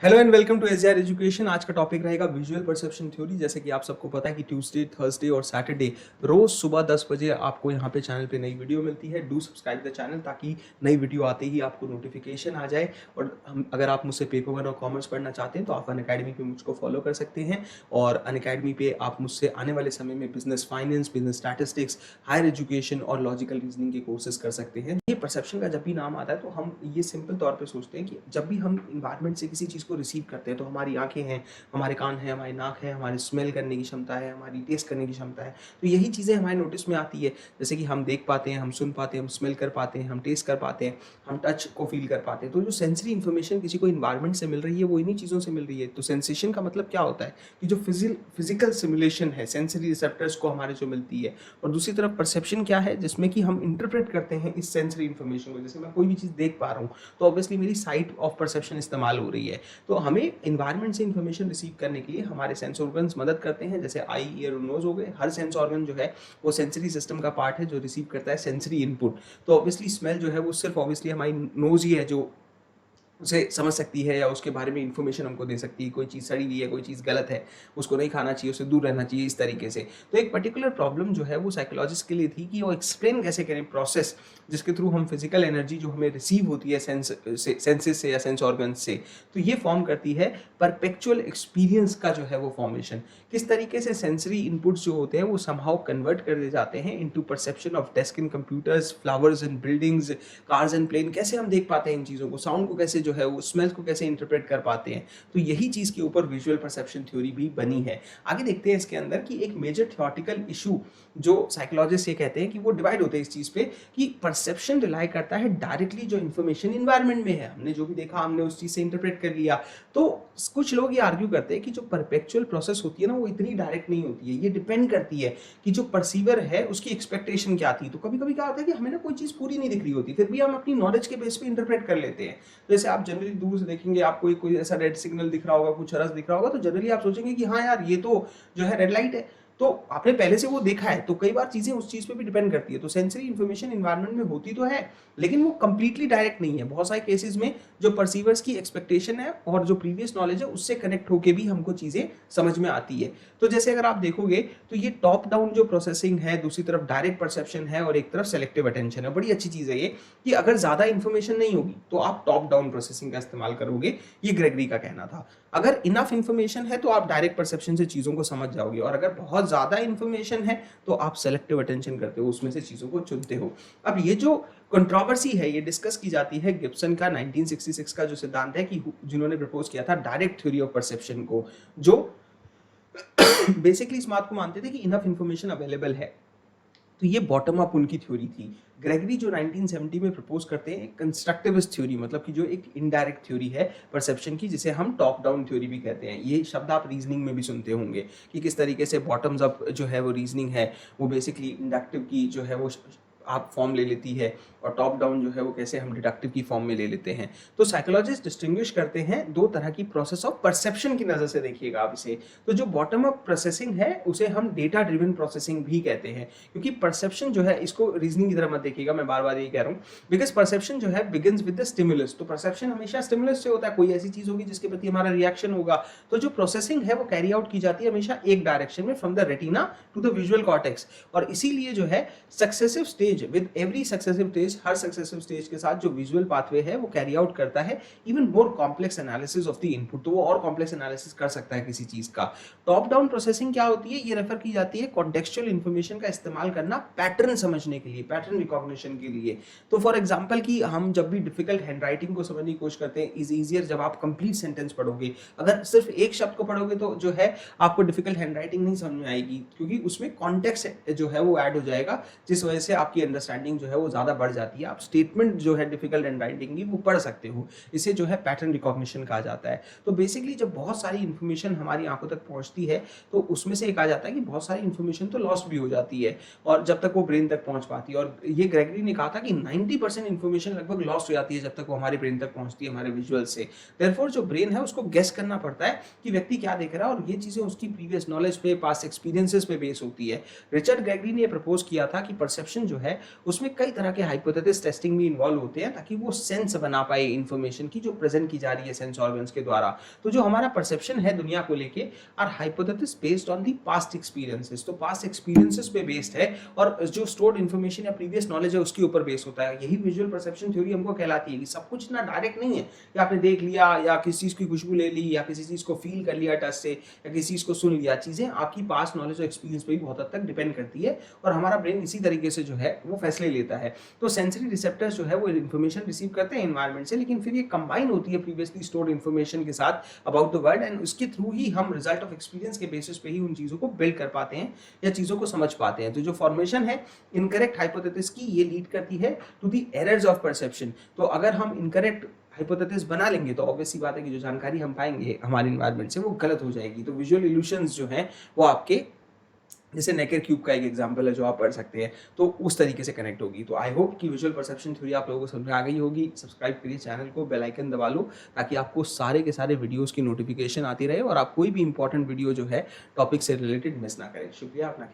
Hello and welcome to SR education. आज का topic रहेगा विजुअल परसेप्शन थ्योरी। जैसे कि आप सबको पता है कि ट्यूसडे, थर्सडे और सैटरडे रोज सुबह 10 बजे आपको यहाँ पे चैनल पे नई वीडियो मिलती है। डू सब्सक्राइब द चैनल ताकि नई वीडियो आते ही आपको नोटिफिकेशन आ जाए। और अगर आप मुझसे पेपर वन और कॉमर्स पढ़ना चाहते हैं तो आप अनअकैडमी पे मुझको फॉलो कर सकते हैं। और अनअकैडमी पे आप मुझसे आने वाले समय में business finance, business statistics, higher education और लॉजिकल रीजनिंग के कोर्सेज कर सकते हैं। ये परसेप्शन का जब भी नाम आता है तो हम ये सिंपल तौर पे सोचते हैं कि जब भी हम इन्वायरमेंट से किसी चीज़ को रिसीव करते हैं तो हमारी आंखें हैं, हमारे कान हैं, हमारी नाक है, हमारी स्मेल करने की क्षमता है, हमारी टेस्ट करने की क्षमता है। तो यही चीज़ें हमारे नोटिस में आती है। जैसे कि हम देख पाते हैं, हम सुन पाते हैं, हम स्मेल कर पाते हैं, हम टेस्ट कर पाते हैं, हम टच को फील कर पाते हैं। तो जो सेंसरी इन्फॉर्मेशन किसी को इन्वायरमेंट से मिल रही है वो इन्हीं चीज़ों से मिल रही है। तो सेंसेशन का मतलब क्या होता है कि जो फिजिकल सिमुलेशन है सेंसरी रिसेप्टर्स को हमारे जो मिलती है। और दूसरी तरफ परसेप्शन क्या है, जिसमें कि हम इंटरप्रेट करते हैं इस सेंसरी इन्फॉर्मेशन को। जैसे मैं कोई भी चीज़ देख पा रहा हूँ तो ऑब्वियसली मेरी साइट ऑफ परसेप्शन इस्तेमाल हो रही है। तो हमें इन्वायरमेंट से इन्फॉर्मेशन रिसीव करने के लिए हमारे सेंस ऑर्गन्स मदद करते हैं। जैसे आई, ईयर और नोज हो गए। हर सेंस ऑर्गन जो है वो सेंसरी सिस्टम का पार्ट है जो रिसीव करता है सेंसरी इनपुट। तो ऑब्वियसली स्मेल जो है वो सिर्फ ऑब्वियसली हमारी नोज ही है जो उसे समझ सकती है या उसके बारे में इंफॉर्मेशन हमको दे सकती है। कोई चीज़ सड़ी हुई है, कोई चीज़ गलत है, उसको नहीं खाना चाहिए, उससे दूर रहना चाहिए, इस तरीके से। तो एक पर्टिकुलर प्रॉब्लम जो है वो साइकोलॉजिस्ट के लिए थी कि वो एक्सप्लेन कैसे करें प्रोसेस जिसके थ्रू हम फिजिकल एनर्जी जो हमें रिसीव होती है सेंसेस से या सेंस ऑर्गन्स से, तो ये फॉर्म करती है परपेचुअल एक्सपीरियंस का जो है वो फॉर्मेशन। किस तरीके से सेंसरी इनपुट्स जो होते हैं वो समहाउ कन्वर्ट कर दिए जाते हैं into perception of desk in computers, flowers and buildings, cars and plane. कैसे हम देख पाते हैं इन चीज़ों को, साउंड को कैसे जो है वो स्मेल्स को कैसे इंटरप्रेट कर पाते हैं। तो यही चीज़ के ऊपर विजुअल परसेप्शन थ्योरी भी बनी है। आगे देखते हैं इसके अंदर कि एक मेजर थ्योरेटिकल इशू जो साइकोलॉजिस्ट ये कहते हैं कि वो डिवाइड होते हैं इस चीज़ पे कि परसेप्शन रिलाई करता है डायरेक्टली जो इन्फॉर्मेशन इन्वायरमेंट में है, हमने जो भी देखा हमने उस चीज़ से इंटरप्रेट कर लिया। तो कुछ लोग ये आर्ग्यू करते हैं कि जो परपेचुअल प्रोसेस होती है ना वो इतनी डायरेक्ट नहीं होती है। ये डिपेंड करती है कि जो परसीवर है उसकी एक्सपेक्टेशन क्या थी। तो कभी कभी क्या होता है कि हमें ना कोई चीज़ पूरी नहीं दिख रही होती, फिर भी हम अपनी नॉलेज के बेस पे इंटरप्रेट कर लेते हैं। जैसे आप जनरली दूर से देखेंगे, आपको कोई ऐसा रेड सिग्नल दिख रहा होगा, कुछ हरस दिख रहा होगा, तो जनरली आप सोचेंगे कि हाँ यार ये तो जो है रेड लाइट है। तो आपने पहले से वो देखा है। तो कई बार चीजें उस चीज पे भी डिपेंड करती है। तो सेंसरी इन्फॉर्मेशन इन्वायरमेंट में होती तो है लेकिन वो कंप्लीटली डायरेक्ट नहीं है। बहुत सारे केसेस में जो परसीवर्स की एक्सपेक्टेशन है और जो प्रीवियस नॉलेज है उससे कनेक्ट होकर भी हमको चीजें समझ में आती है। तो जैसे अगर आप देखोगे तो ये टॉप डाउन जो प्रोसेसिंग है, दूसरी तरफ डायरेक्ट परसेप्शन है और एक तरफ सेलेक्टिव अटेंशन है। बड़ी अच्छी चीज है ये कि अगर ज्यादा इंफॉर्मेशन नहीं होगी तो आप टॉप डाउन प्रोसेसिंग का इस्तेमाल करोगे, ये ग्रेगरी का कहना था। अगर इनफ इंफॉर्मेशन है तो आप डायरेक्ट परसेप्शन से चीजों को समझ जाओगे, और अगर बहुत ज्यादा इंफॉर्मेशन है तो आप सेलेक्टिव अटेंशन करते हो, उसमें से चीजों को चुनते हो। अब ये जो कंट्रोवर्सी है ये डिस्कस की जाती है गिब्सन का 1966 का जो सिद्धांत है कि जिन्होंने प्रपोज किया था डायरेक्ट थ्योरी ऑफ परसेप्शन को, जो बेसिकली इस बात को मानते थे कि इनफ इंफॉर्मेशन अवेलेबल है। तो ये बॉटम अप उनकी थ्योरी थी। ग्रेगरी जो 1970 में प्रपोज करते हैं कंस्ट्रक्टिविस्ट थ्योरी, मतलब कि जो एक इनडायरेक्ट थ्योरी है परसेप्शन की, जिसे हम टॉप डाउन थ्योरी भी कहते हैं। ये शब्द आप रीजनिंग में भी सुनते होंगे कि किस तरीके से बॉटम्स अप जो है वो रीजनिंग है वो बेसिकली इंडक्टिव की जो है वो आप फॉर्म ले लेती है, और टॉप डाउन जो है वो कैसे हम डिडक्टिव की फॉर्म में ले लेते हैं। तो साइकोलॉजिस्ट डिस्टिंग्विश करते हैं दो तरह की प्रोसेस ऑफ परसेप्शन की नजर से देखिएगा आप इसे। तो जो बॉटम अप प्रोसेसिंग है उसे हम डेटा ड्रिवन प्रोसेसिंग भी कहते हैं, क्योंकि परसेप्शन जो है, इसको रीजनिंग की तरह मत देखिएगा, मैं बार बार यही कह रहा हूँ, बिकॉज परसेप्शन जो है बिगिंस विद द स्टिमुलस। तो परसेप्शन हमेशा स्टिमुलस से होता है, कोई ऐसी चीज होगी जिसके प्रति हमारा रिएक्शन होगा। तो जो प्रोसेसिंग है वो कैरी आउट की जाती है हमेशा एक डायरेक्शन में, from the retina to the visual cortex. और इसीलिए जो है successive stage with every successive stage, हर सक्सेसिव स्टेज के साथ जो विजुअल पाथवे है वो कैरी आउट करता है even more complex analysis of the input. तो वो और कॉम्प्लेक्स एनालिसिस कर सकता है किसी चीज का। टॉप डाउन प्रोसेसिंग क्या होती है, ये रेफर की जाती है कॉन्टेक्सचुअल इंफॉर्मेशन का इस्तेमाल करना पैटर्न समझने के लिए, पैटर्न रिकॉग्निशन के लिए। तो फॉर एग्जांपल कि हम जब भी डिफिकल्ट हैंडराइटिंग को समझने की कोशिश करते हैं, इज इजियर जब आप कंप्लीट सेंटेंस पढ़ोगे। अगर सिर्फ एक शब्द को पढ़ोगे तो जो है आपको डिफिकल्ट हैंडराइटिंग नहीं समझ में आएगी, क्योंकि उसमें कॉन्टेक्स्ट जो है वो ऐड हो जाएगा, जिस वजह से आपकी अंडरस्टैंडिंग जो है वो ज्यादा बढ़ जाती है। आप स्टेटमेंट जो है डिफिकल्ट हैंडराइटिंग की वो पढ़ सकते हो। इसे जो है पैटर्न रिकॉग्निशन कहा जाता है। तो बेसिकली जब बहुत सारी इंफॉर्मेशन हमारी आंखों तक पहुंचती है तो उसमें से एक आ जाता है कि बहुत सारी इंफॉर्मेशन तो लॉस्ट भी हो जाती है, और जब तक वो ब्रेन तक पहुंच पाती है। और ये ग्रेगरी ने कहा था कि 90% इंफॉर्मेशन लगभग लॉस्ट हो जाती है जब तक वो हमारे ब्रेन तक पहुंचती है, हमारे विजुअल से। देयरफॉर जो ब्रेन है उसको गेस करना पड़ता है कि व्यक्ति क्या देख रहा है, और ये चीजें उसकी प्रीवियस नॉलेज पे, पास्ट एक्सपीरियंसेस पे बेस होती है। रिचर्ड ग्रेगरी ने प्रपोज किया था कि परसेप्शन जो है है उसमें कई तरह के हाइपोथेसिस टेस्टिंग भी इन्वॉल्व होते हैं ताकि वो सेंस बना पाए इन्फॉर्मेशन की जो प्रेजेंट की जा रही है सेंस ऑर्गन्स के द्वारा। तो जो हमारा परसेप्शन है दुनिया को लेके are hypothesis based on the past experiences, तो पास्ट एक्सपीरियंसेस पे बेस्ड है और जो स्टोर्ड इन्फॉर्मेशन या प्रीवियस नॉलेज है उसके ऊपर बेस्ड होता है। यही विजुअल परसेप्शन थ्योरी हमको कहलाती है कि सब कुछ ना डायरेक्ट नहीं है कि आपने देख लिया या किसी चीज की खुशबू ले ली या किसी चीज को फील कर लिया टच से या किसी चीज को सुन लिया। चीजें आपकी पास्ट नॉलेज और एक्सपीरियंस पे भी बहुत हद तक डिपेंड करती है और हमारा ब्रेन इसी तरीके से जो है वो फैसले लेता है। तो सेंसरी रिसेप्टर्स जो है वो इन्फॉर्मेशन रिसीव करते हैं एनवायरनमेंट से, लेकिन फिर ये कंबाइन होती है प्रीवियसली स्टोर्ड इन्फॉर्मेशन के साथ अबाउट द वर्ल्ड एंड उसके थ्रू ही हम रिजल्ट ऑफ एक्सपीरियंस के बेसिस पे ही उन चीजों को बिल्ड कर पाते हैं या चीजों को समझ पाते हैं। तो जो फॉर्मेशन है इनकरेक्ट हाइपोथेसिस की ये लीड करती है to the errors of perception. तो अगर हम इनकरेक्ट हाइपोथेसिस बना लेंगे तो ऑब्वियस सी बात है कि जो जानकारी हम पाएंगे हमारे एनवायरनमेंट से वो गलत हो जाएगी। तो विजुअल इल्यूशंस जो हैं वो आपके जैसे नेकर क्यूब का एक एग्जांपल है जो आप पढ़ सकते हैं, तो उस तरीके से कनेक्ट होगी। तो आई होप कि विजुअल परसेप्शन थ्योरी आप लोगों को समझ में आ गई होगी। सब्सक्राइब करिए चैनल को, बेल आइकन दबा लो ताकि आपको सारे के सारे वीडियोस की नोटिफिकेशन आती रहे और आप कोई भी इंपॉर्टेंट वीडियो जो है टॉपिक से रिलेटेड मिस ना करें। शुक्रिया अपना।